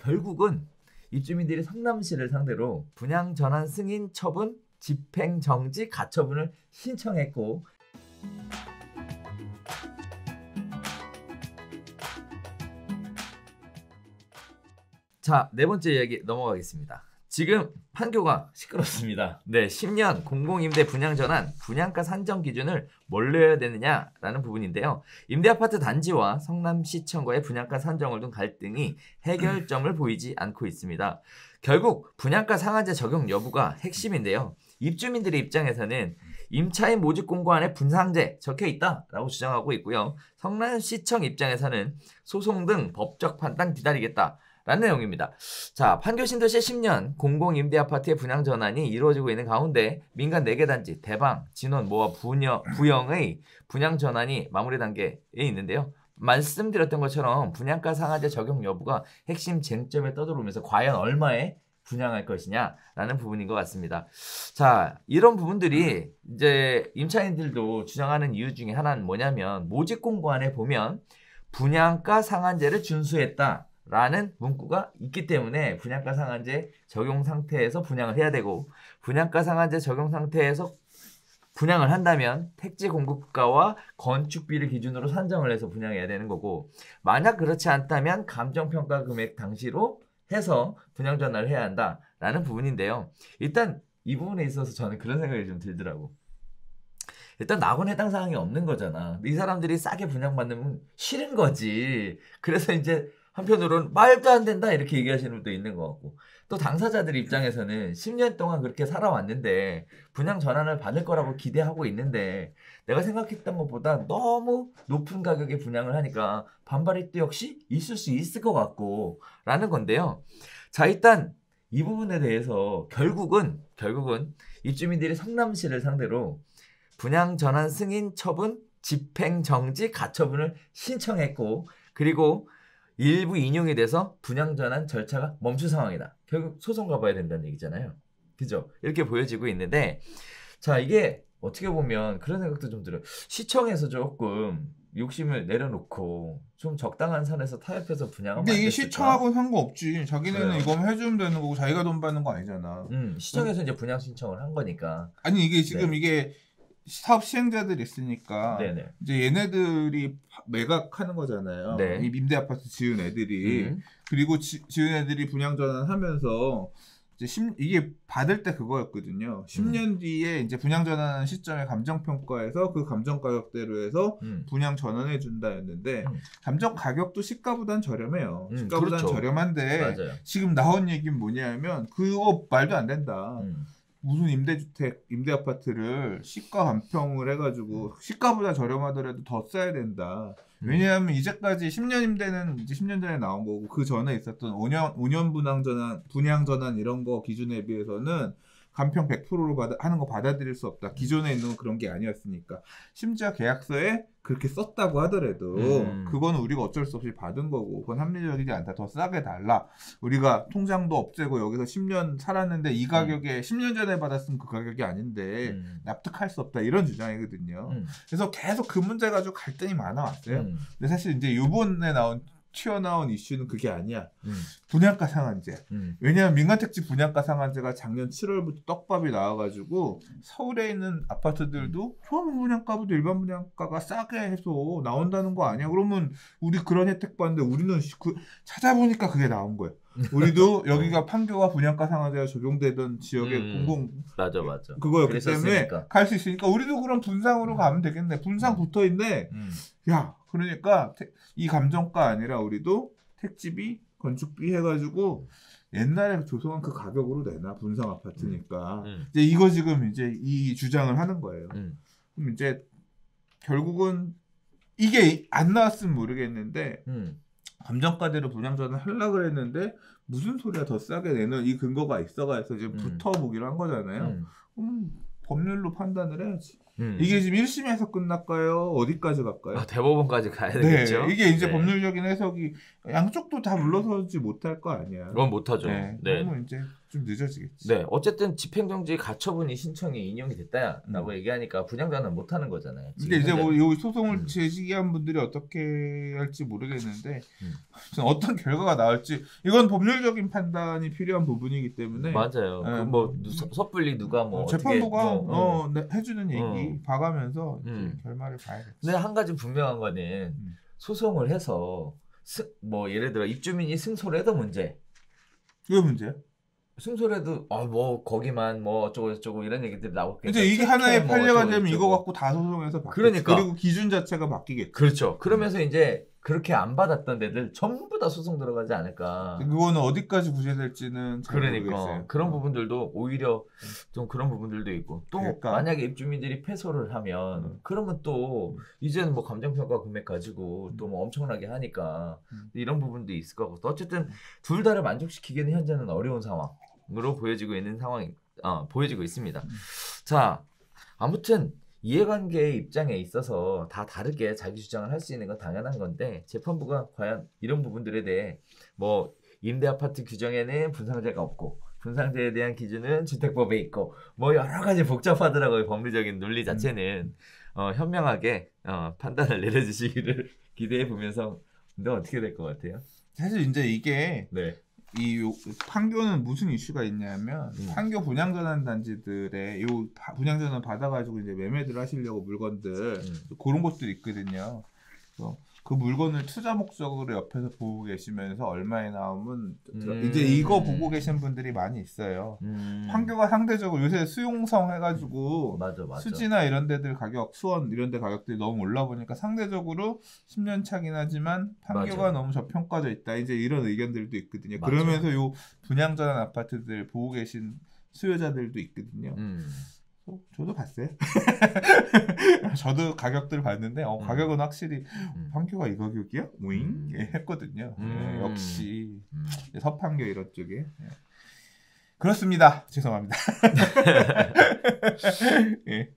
결국은 입주민들이 성남시를 상대로 분양 전환 승인 처분 집행정지 가처분을 신청했고, 자, 네 번째 이야기 넘어가겠습니다. 지금 판교가 시끄럽습니다. 네, 10년 공공임대 분양전환 분양가 산정 기준을 뭘로 해야 되느냐라는 부분인데요. 임대아파트 단지와 성남시청과의 분양가 산정을 둔 갈등이 해결점을 보이지 않고 있습니다. 결국 분양가 상한제 적용 여부가 핵심인데요. 입주민들의 입장에서는 임차인 모집 공고안에 분상제 적혀 있다라고 주장하고 있고요. 성남시청 입장에서는 소송 등 법적 판단 기다리겠다 라는 내용입니다. 자, 판교 신도시 10년 공공임대아파트의 분양 전환이 이루어지고 있는 가운데 민간 4개 단지 대방, 진원, 모아, 부영의 분양 전환이 마무리 단계에 있는데요. 말씀드렸던 것처럼 분양가 상한제 적용 여부가 핵심 쟁점에 떠들어오면서 과연 얼마에 분양할 것이냐라는 부분인 것 같습니다. 자, 이런 부분들이 이제 임차인들도 주장하는 이유 중에 하나는 뭐냐면 모집 공고안에 보면 분양가 상한제를 준수했다 라는 문구가 있기 때문에 분양가 상한제 적용 상태에서 분양을 해야 되고, 분양가 상한제 적용 상태에서 분양을 한다면 택지 공급가와 건축비를 기준으로 산정을 해서 분양해야 되는 거고, 만약 그렇지 않다면 감정평가 금액 당시로 해서 분양 전환을 해야 한다라는 부분인데요. 일단 이 부분에 있어서 저는 그런 생각이 좀 들더라고. 일단 낙원 해당 사항이 없는 거잖아. 이 사람들이 싸게 분양받으면 싫은 거지. 그래서 이제 한편으로는 말도 안 된다 이렇게 얘기하시는 분도 있는 것 같고, 또 당사자들 입장에서는 10년 동안 그렇게 살아왔는데 분양 전환을 받을 거라고 기대하고 있는데 내가 생각했던 것보다 너무 높은 가격에 분양을 하니까 반발이 또 역시 있을 수 있을 것 같고 라는 건데요. 자, 일단 이 부분에 대해서 결국은 입주민들이 성남시를 상대로 분양 전환 승인 처분 집행정지 가처분을 신청했고, 그리고 일부 인용이 돼서 분양 전환 절차가 멈춘 상황이다. 결국 소송 가봐야 된다는 얘기잖아요. 그죠? 이렇게 보여지고 있는데, 자, 이게 어떻게 보면 그런 생각도 좀 들어요. 시청에서 조금 욕심을 내려놓고 좀 적당한 선에서 타협해서 분양하면 안 근데 이게 됐을까? 시청하고는 상관없지. 자기네는 그래요. 이거만 해주면 되는 거고 자기가 돈 받는 거 아니잖아. 시청에서 이제 분양 신청을 한 거니까. 아니 이게 지금 네. 이게 사업 시행자들이 있으니까 네네. 이제 얘네들이 매각하는 거잖아요. 네. 이 임대 아파트 지은 애들이. 그리고 지은 애들이 분양 전환하면서 이제 이게 받을 때 그거였거든요. 10년 뒤에 이제 분양 전환하는 시점에 감정 평가에서 그 감정 가격대로 해서 분양 전환해 준다였는데 감정 가격도 시가보단 저렴해요. 시가보단 그렇죠. 저렴한데 맞아요. 지금 나온 얘기는 뭐냐면 그거 말도 안 된다. 무슨 임대주택, 임대아파트를 시가 감평을 해가지고 시가보다 저렴하더라도 더 써야 된다. 왜냐하면 이제까지 10년 임대는 이제 10년 전에 나온 거고 그 전에 있었던 5년 분양 전환 이런 거 기준에 비해서는 감평 100%로 하는 거 받아들일 수 없다. 기존에 있는 건 그런 게 아니었으니까. 심지어 계약서에 그렇게 썼다고 하더라도 그거는 우리가 어쩔 수 없이 받은 거고 그건 합리적이지 않다. 더 싸게 달라. 우리가 통장도 없애고 여기서 10년 살았는데 이 가격에 10년 전에 받았으면 그 가격이 아닌데 납득할 수 없다. 이런 주장이거든요. 그래서 계속 그 문제 가지고 갈등이 많아왔어요. 근데 사실 이제 이번에 튀어나온 이슈는 그게 아니야. 분양가 상한제. 왜냐하면 민간택지 분양가 상한제가 작년 7월부터 떡밥이 나와가지고 서울에 있는 아파트들도 처음 분양가보다 일반 분양가가 싸게 해서 나온다는 거 아니야? 그러면 우리 그런 혜택 받는데 우리는 찾아보니까 그게 나온 거예요. 우리도 여기가 판교가 분양가 상한제가 적용되던 지역의 맞아 그거였기 때문에 갈 수 있으니까 우리도 그럼 분상으로 가면 되겠네. 분상 붙어 있네. 야, 그러니까 이 감정가 아니라 우리도 택지비, 건축비 해가지고 옛날에 조성한 그 가격으로 내나 분상 아파트니까 이제 이거 지금 이제 이 주장을 하는 거예요. 그럼 이제 결국은 이게 안 나왔으면 모르겠는데 감정가대로 분양 전환 하려고 그랬는데 무슨 소리야 더 싸게 내는 이 근거가 있어가지고 지금 붙어보기로 한 거잖아요. 법률로 판단을 해야지. 이게 지금 1심에서 끝날까요? 어디까지 갈까요? 대법원까지 가야 되겠죠. 네, 이게 이제 법률적인 해석이 양쪽도 다 물러서지 못할 거 아니야. 그건 못하죠. 그러면 이제 좀 늦어지겠지. 네, 어쨌든 집행정지 가처분이 신청이 인용이 됐다라고 얘기하니까 분양자는 못 하는 거잖아요. 근데 이제 뭐 이 소송을 음. 제기한 분들이 어떻게 할지 모르겠는데 어떤 결과가 나올지 이건 법률적인 판단이 필요한 부분이기 때문에 맞아요. 뭐 섣불리 누가 뭐 재판부가 어떻게 네, 해주는 얘기 봐가면서 이제 결말을 봐야겠지. 근데 한 가지 분명한 거는 소송을 해서 뭐 예를 들어 입주민이 승소를 해도 문제. 그게 문제야? 승소를 해도 뭐 거기만 뭐 어쩌고 저쩌고 이런 얘기들이 나오겠죠. 이제 이게 하나의 뭐 판례가 되면 이거 갖고 다 소송해서 바뀌겠지. 그러니까. 그리고 기준 자체가 바뀌겠지. 그렇죠. 그러면서 이제 그렇게 안 받았던 데들 전부 다 소송 들어가지 않을까. 그거는 어디까지 구제될지는 잘 그러니까 모르겠어요. 그런 부분들도 오히려 좀 그런 부분들도 있고 또 그러니까. 만약에 입주민들이 패소를 하면 그러면 또 이제는 뭐 감정평가 금액 가지고 또 뭐 엄청나게 하니까 이런 부분도 있을 거고 또 어쨌든 둘 다를 만족시키기는 현재는 어려운 상황으로 보여지고 있는 상황이 보여지고 있습니다. 자, 아무튼 이해관계의 입장에 있어서 다 다르게 자기 주장을 할 수 있는 건 당연한 건데 재판부가 과연 이런 부분들에 대해 뭐 임대 아파트 규정에는 분상제가 없고 분상제에 대한 기준은 주택법에 있고 뭐 여러 가지 복잡하더라고요. 법리적인 논리 자체는 현명하게 판단을 내려주시기를 기대해 보면서 근데 어떻게 될 것 같아요? 사실 이제 이게 네. 이 판교는 무슨 이슈가 있냐면 판교 분양전환 단지들의 요 분양전환 받아가지고 이제 매매들 하시려고 물건들 그런 것들이 있거든요. 그래서 그 물건을 투자 목적으로 옆에서 보고 계시면서 얼마에 나오면 이제 이거 보고 계신 분들이 많이 있어요. 판교가 상대적으로 요새 수용성 해가지고 맞아. 수지나 이런 데들 가격, 수원 이런 데 가격들이 너무 올라 보니까 상대적으로 10년 차긴 하지만 판교가 너무 저평가져 있다. 이제 이런 의견들도 있거든요. 맞아. 그러면서 요 분양전환 아파트들 보고 계신 수요자들도 있거든요. 저도 봤어요. 저도 가격들을 봤는데 가격은 확실히 판교가 이 가격이야? 오잉? 했거든요. 역시 서판교 이런 쪽에 그렇습니다. 죄송합니다. 예.